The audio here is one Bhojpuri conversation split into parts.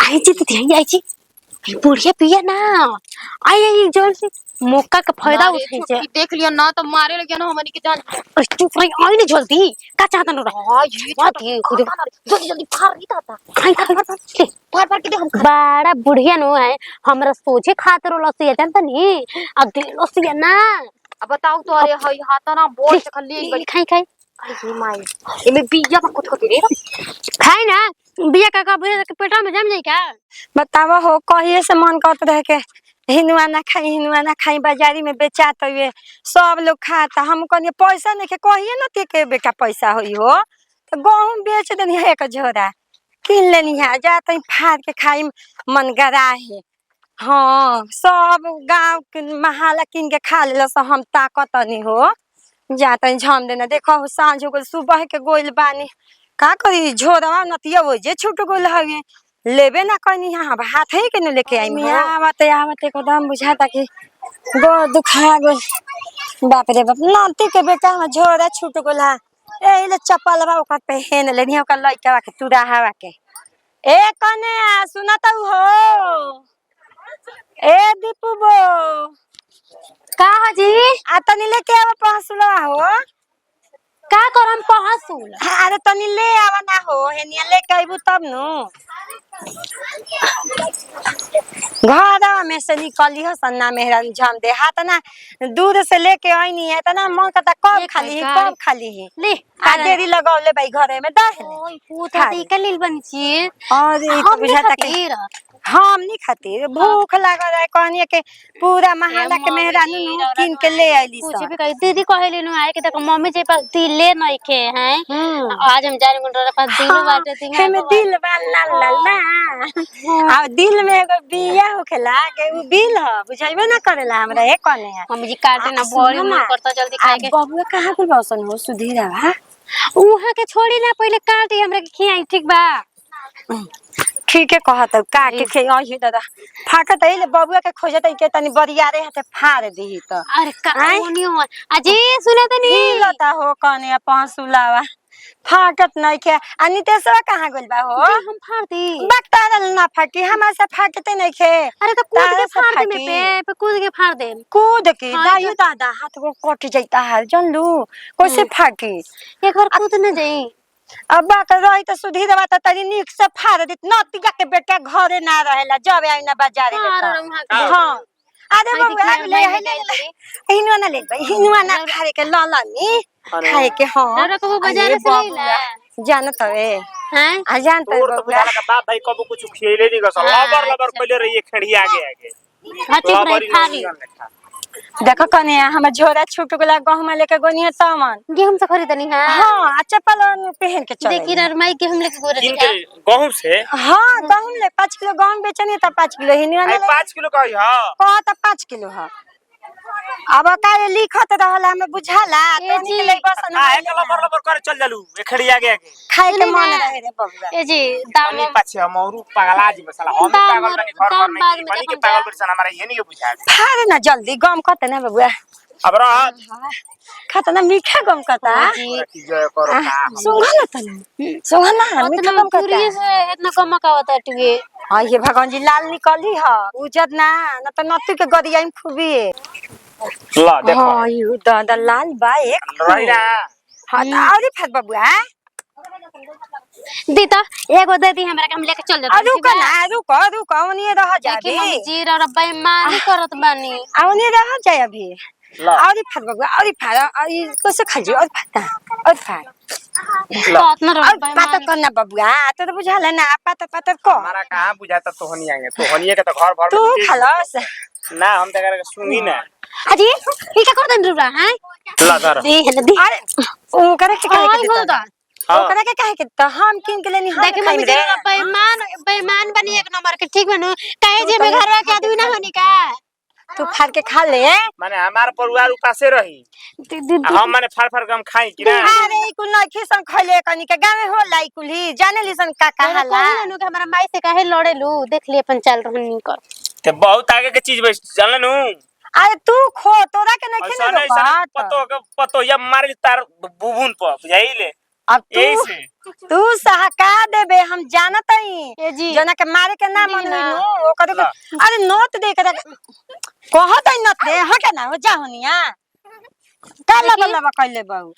आई जी तो आई जी बुढ़िया पिया ना आई आई जोर से मौका का फायदा उठाई जे देख लिया ना तो मारे लगे ना हमनी के जान चुप रही आई नहीं जल्दी का चाहता ना हां ये मत ये खुद जल्दी जल्दी फाड़ नहीं था खाई फाड़ के दे हम बड़ा बुढ़िया नो है हमरा सोचे खातिर लसिया जानता नहीं अब दिल लसिया ना अब बताओ तो अरे हई हाथ ना बोल से खाली खाई खाई अरे माई एमे बिया में कुछ रे खाई ना बिया का बुढ़िया के पेटा में जम जाई क्या बतावा हो कहिए से मन करत रहे के हिनुआ ना खाई बाजारी में बेचात हुए सब लोग खाता हम कनी पैसा नहीं के कहिए ना के बेटा पैसा होई हो तो गहूम बेच देनी है एक झोरा किन लेनी है जा तई फाड़ के खाई मन गरा है। हाँ सब गांव के महाला किन के खा ले सब हम ताकत नहीं हो जा तई झम देना देखो सांझ हो सुबह के गोइल बानी का करी झोरवा नतिया वो जे छूट गोल हवे लेबे ना कनी हां हाथ ही के न लेके आई मैं आवत एकदम बुझाता कि गो दुखा गो बाप रे बाप नती के बेटा में झोरा छूट गोला एले चप्पल बा ओकर पहन लेनी ओकर लइका के तुरा हवा के ए कने सुनत हो ए दीपू बो का जी आ तनी लेके आवा पहसुलवा हो का करम पहसुल अरे तनी ले आवा ना हो हेनिया लेके आइबू तब नु घर में से निकली हो सन्ना मेहरा झम दे हाथ ना दूध से लेके आईनी है तना मन का कब खाली है ले आ देरी लगावले भाई घरे में दह ओय पूता ती के लील बन छी अरे तो बुझाता कि हम नहीं खातिर भूख लागल है कहनी के पूरा महल्ला के मेहरानू नु किन के ले आइली कुछ भी कही दीदी कहले नु आए के देखो मम्मी जे पास दिल ले नहीं के हैं आज हम जाने गुंडरा पास दिल बाटे थिंगा हमें दिल बा ला ला ला आ दिल में एगो बिया होखेला के उ बिल ह बुझाइबे ना करेला हमरा ए कने है मम्मी जी काटे ना बड़ी मन करता जल्दी खाए के बबुआ कहां पे बसन हो सुधीरा बा उहा के छोड़ी ना पहले काटी हमरा के खियाई ठीक बा ठीक है कहत का के खे आई दादा फाटत आइले बबुआ के खोजत के तनी बरिया रे हाथे फाड़ दी त अरे का ओनियो अजी सुने त नी लता हो कने पहुंचुलावा फाटत नहीं के अनितेशवा कहां गइल बा हो हम फाड़ दी बक्तारल ना फाटी हमरा से फाटते नहीं के अरे तो कूद के फाड़ दे में पे कूद के फाड़ दे कूद के दाई दादा हाथ को कट जाता है जानलू कैसे फाटी एक बार कूद न जाई अब्बा के रही तो सुधीर बात तनी निक से फाड़ दित नतिया के बेटा घरे ना रहेला जब आई ना बाजारे के हां अरे बबुआ ले हिनुआ ना ले हिनुआ ना खाए के ललनी खाए के हां अरे को बाजार से लेला जानत हवे हैं आ जानत है बबुआ का बाप भाई कबो कुछ खेले नहीं गस लबर लबर पहले रही खड़ी आगे हाथी पर खाली देखो कने हमर झोरा छूट गेला गहमा लेके गोनिया सामान गेहूं से खरीदनी है हां चप्पल पहन के चल देखी रे माई गेहूं लेके गोरे इनके गहूं से हां गहूं ले 5 किलो गहूं बेचनी त 5 किलो हिनिया ले 5 किलो कही हां कह त 5 किलो ह अब का लिखत रहला हमें बुझाला तो निकले बस ना है लबर लबर करे चल जालू खड़ी आगे आगे खाए के मन रहे रे बबुआ ए जी दाम पाछे मौरू पागला जी मसाला हम पागल बनी घर पर नहीं बनी के पागल बरसन हमारा ये नहीं बुझा फाड़ ना जल्दी गम कत ना बबुआ अब रह खाता ना मीठा गम कता जय करो सुंघा ना तना सुंघा ना मीठा गम कता से इतना कम का होता टुए हां ये भगवान जी लाल निकली ह उजद ना न त नतु के गरिया में खूबी ला देखो हां यू दादा लाल बा एक रही ना हां त औरी फत बबुआ दी तो एगो दे दी हमरा के हम लेके चल जाते रुक ओनिए रह जा कि मम्मी जी रे बेईमानी करत बानी ओनिए रह जा अभी औरी फत बबुआ औरी फाड़ ई कैसे खाजी और फता और फाड़ इतना रे पाता करना बबुआ तो बुझाला ना पाता को हमारा कहां बुझाता तोहनी आगे तोहनी के तो घर भर तू खलास ना हम त करे सुनी ना अजी ई का कर दन रुरा हैं ला धर दी अरे ओ करे के कहे के दा ओ करे के कहे के त हम किन के लेनी हम देखे मम्मी जी बेईमान बनी एक नंबर के ठीक बनू काहे जे में घरवा के आदमी ना होनी का तू फाड़ के खा ले माने हमार परिवार उपासे रही हम माने फाड़ के हम खाई कि ना अरे कुल नखी सन खले कनी के गावे हो लाई कुली जाने लिसन का कहाला नु के हमरा माई से काहे लड़ेलू देख ले अपन चल रहनी कर ते बहुत आगे के चीज बस जानलनु अरे तू खो तोरा के नखी न पतो या मार तार बुबुन प बुझाइले अब ऐसे तू सहका देबे हम जानत हई ए जी जना के मारे के ना मन ना। नु ओकर अरे नोट दे के कहत हई नोट दे हट ना हो जा होनिया का लबा कइले बाऊ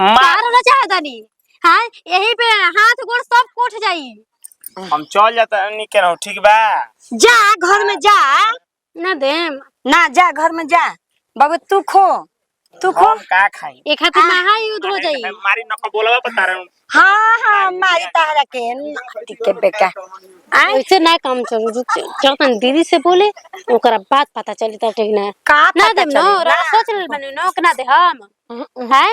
मार मारो ना चाहतानी हां यही पे हाथ गोड़ सब कोठ जाई। हम चल जाता नहीं के रहो ठीक बा। जा घर में जा ना देम ना जा घर में जा बाबू तू खो हम का खाई एक हाथ महा युद्ध हो जाई। मारी नक बोलवा बता रहा हूं। हाँ मारी तारा के के बेका ऐसे ना काम चल चलतन दीदी से बोले ओकरा बात पता चली त ठीक ना का ना पता देम नो चली रा सोच ले बने नो के ना दे हम है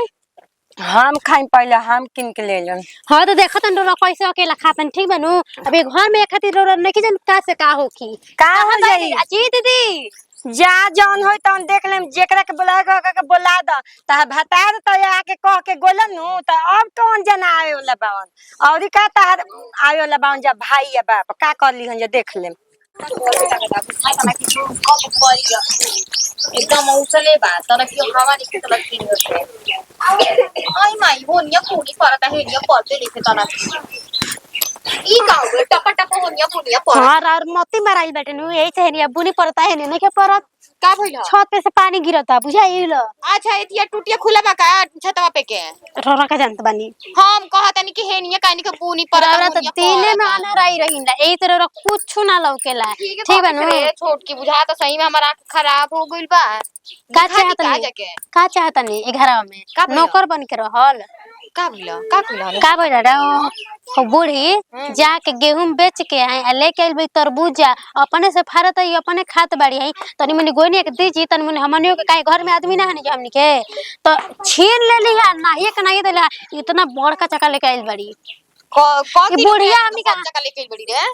हम खाई पहले हम किन के ले लन हां तो देखतन डोरा कैसे अकेला खातन ठीक बनू अब एक घर में एक खातिर डोरा नहीं जन का से का होखी का हो जाई जी दीदी जा जौन होई तौन देख लेम जेकरा के बुला के बुला द त भतार त आके कह के गोलन नु त अब कौन जना आए वाला बावन औरी का तार आए वाला बावन जा भाई या बाप का कर ली हन जे देख लेम एकदम उछले बा तर कि हवा निकल तीन होते आई माई होनिया पूरी परता है निया परते देखे तना ई गाँव टपा टपा होनिया पूनिया पर हां और मोती मराइल बैठे नु यही से नहीं बुनी पड़ता है नहीं के परत का भइल छत पे से पानी गिरता बुझाइल अच्छा एतिया टूटिया खुला बा का छतवा पे के रोरा का जानत बानी हम कहतनी कि हेनिया कानी के पूनी परता परत तो दिने में अनर आई रहिंदा एही तरह कुछ ना लौकेला ठीक बनू छोट की बुझा तो सही में हमारा आँख खराब हो गइल बा का चाहतनी 11 में का भइल? नौकर बन के रहल का भइल का बोल रहा हो बूढ़ी जाके गेहूं बेच के है लेके आइल बई तरबूजा अपने से फारत है अपने खात बाड़ी है तनी मनी गोनी के दीजी तनी मनी हमनियो के काहे घर में आदमी ना हनी के हमनी के तो छीन ले लिया ना एक ना ये देला इतना बड़का चक्का लेके आइल बाड़ी ये बुढ़िया हमनी का चक्का लेके आइल बड़ी रे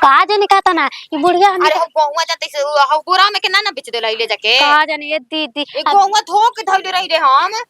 कहा जानी कहता ना ये बुढ़िया हमनी अरे हम गहुआ जाते से हम बोरा में के ना बेच देला ले जाके कहा जानी ये दीदी एक गहुआ धोक धइले रही रे हम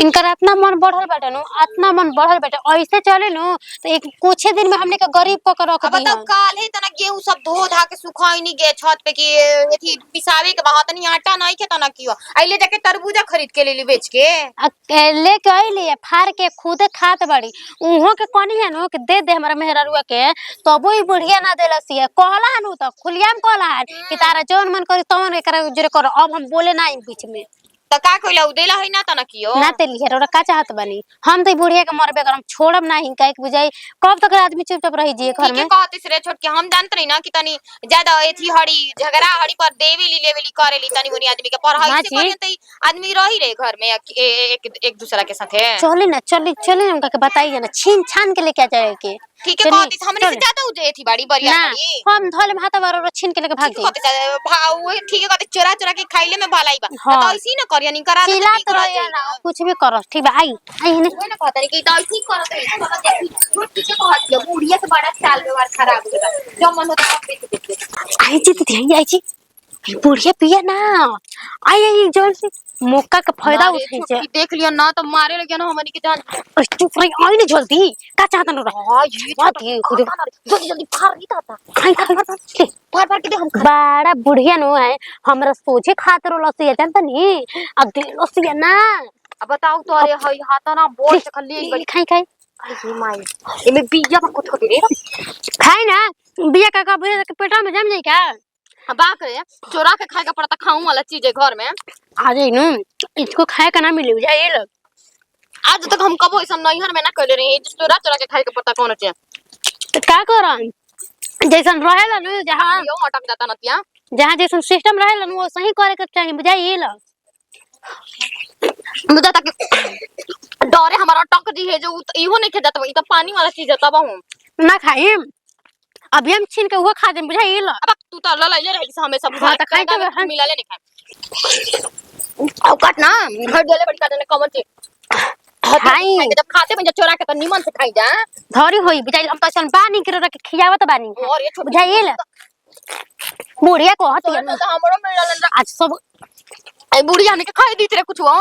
इनकर इतना मन बढ़ल बेटा नु इतना मन बढ़ल बेटा ऐसे चले नु तो एक कुछ दिन में हमने का गरीब को कर रख दी बताओ काल है तना गेहूं सब धो धा के सुखाई नहीं गे छत पे की एथी पिसावे के बात नहीं आटा नहीं के तना कियो आइले जाके तरबूजा खरीद के ले ली बेच के ले के आइली फाड़ के खुदे खात बड़ी उहो के कोनी है नु के दे दे हमरा मेहरारुआ के तबो ही बुढ़िया ना देलसी है कहला नु तो खुलियाम कहला है कि तारा जौन मन करी तवन एकरा जरे कर अब हम बोले ना इन बीच में त का कइला उदेला है ना तना कियो ना तेली है रोरा का चाहत बनी हम तो बुढ़िया के मरबे करम छोड़ब नहीं काहे के बुझाई कब तक आदमी चुपचाप रही जी घर में कहते रे छोट के हम जानत नहीं ना कि तनी ज्यादा एथी हड़ी झगड़ा हड़ी पर देवेली लेवेली करेली तनी मुनी आदमी के पढ़ाई से करते आदमी रही रे घर में एक दूसरा के साथे चली ना चली हमका के बताइए ना छीन छान के लेके आ जाए के ठीक है कहती हमने से ज्यादा उजे थी बड़ी बड़ी ना हम धोले में हाथ बारो छीन के लेके भाग गई कहते भाव ठीक है कहते चोरा चोरा के खाइले में भलाई बा हाँ। तो ऐसी ना करिया नहीं करा चिल्ला तो रहिया ना कुछ भी करो ठीक बा आई ने ना कहता नहीं कि तो ऐसी करत है तो देखी छोटी के कहत है बुढ़िया से बड़ा साल व्यवहार खराब हो गया जो मन होता है बेच देते आई जी दीदी आई जी बुढ़िया पिया ना आई जोर से मौका का फायदा उठाई छे देख लिया ना तो मारे लगे ना हमनी के जान चुप रही आई नहीं जल्दी का चाहता ना हां ये बात ये खुद जल्दी जल्दी फाड़ नहीं था खाई फाड़ फाड़ के दे हम बड़ा बुढ़िया नो है हमरा सोचे खातिर लसी जानता नहीं अब दिलसी ना अब बताओ तो अरे हई हाथ ना बोल से खली खाई खाई अरे माई एमे बिया का कुछ होते रे खाई ना बिया का बुढ़िया के पेटा में जम जाई का बाक रे चोरा के खाए का पड़ता खाऊं वाला चीज है घर में आ जाई नु इसको खाए का ना मिले बुझाई ल आज तक हम कबो ऐसा नैहर में ना कइले रही चोरा चोरा के खाए के पड़ता कौन चे तो का करम जैसन रहेला नु जहां यो अटक जाता नतिया जहां जैसन सिस्टम रहेला नु वो सही करे के चाहिए बुझाई ल मुझे तक डरे हमारा अटक दी है जो इहो नहीं खे जाता ई तो पानी वाला चीज है तब हम ना खाई अभी हम छीन के वो खा दे बुझाई ल अब तू तो ललैले रही से हमेशा बुझा हाँ, तो खाई तो हम मिला ले नहीं खाए औ काट ना घर डेले बड़ी का देने कमर से खाई जब खाते में जब चोरा के तो निमन से खाई जा धरी होई बुझाई हम तो सन बानी के रख खियावत बानी और ये छोटी बुझाई ल बुढ़िया को हती तो हमरो मिलल आज सब ए बुढ़िया ने के खाई दी तेरे कुछ हो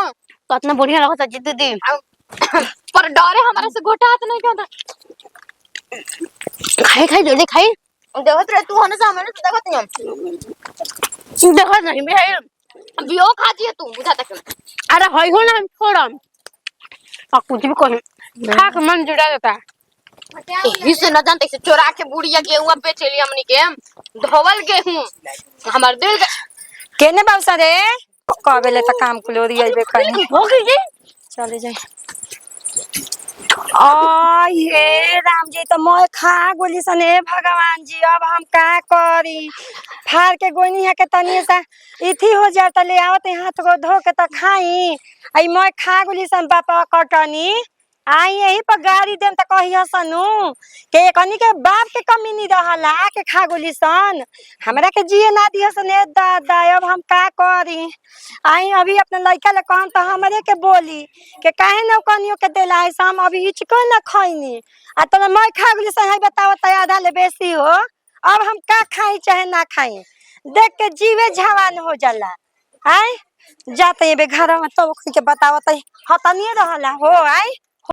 तो इतना बढ़िया लगता जिद दी पर डरे हमारे से गोटा हाथ नहीं कहता खाई खाई जल्दी खाई देखत रे तू हने सामने से देखत नहीं देखो नहीं बुझाई बियो खा दिए तू बुझा तक अरे होई हो ना हम छोड़म और कुछ भी कहीं खा के मन जुड़ा जाता। एही से न जानते से चोरा के बुढ़िया गेहूं बेचेली हमनी के धोवल गेहूं हमार दिल केने बाबूसा रे कबेले त काम कुलोरी आइबे कहीं हो गई जी। चले जाए हे राम जी तो मैं खा गोली सने भगवान जी अब हम का करी फाड़ के गोनी है के तनी सा इथी हो जाए त ले आवत हाथ को धो के त खाई आई मैं खा गोली सन बापा कटनी आई यही पर गाड़ी देम त कहिया सनु के कनी के बाप के कमी नहीं रहला के खा गोली सन हमरा के जिए ना दिया सने दादा अब हम का करी आई अभी अपने लड़का ले कहम त हमरे के बोली के काहे न कनियो के देला है हम अभी इचको न खइनी आ त मैं खा गोली सन है बताओ त आधा ले बेसी हो अब हम का खाई चाहे ना खाई देख के जीवे जवान हो जाला आई जाते ये घर में तो के बताओ त हतनी रहला हो आई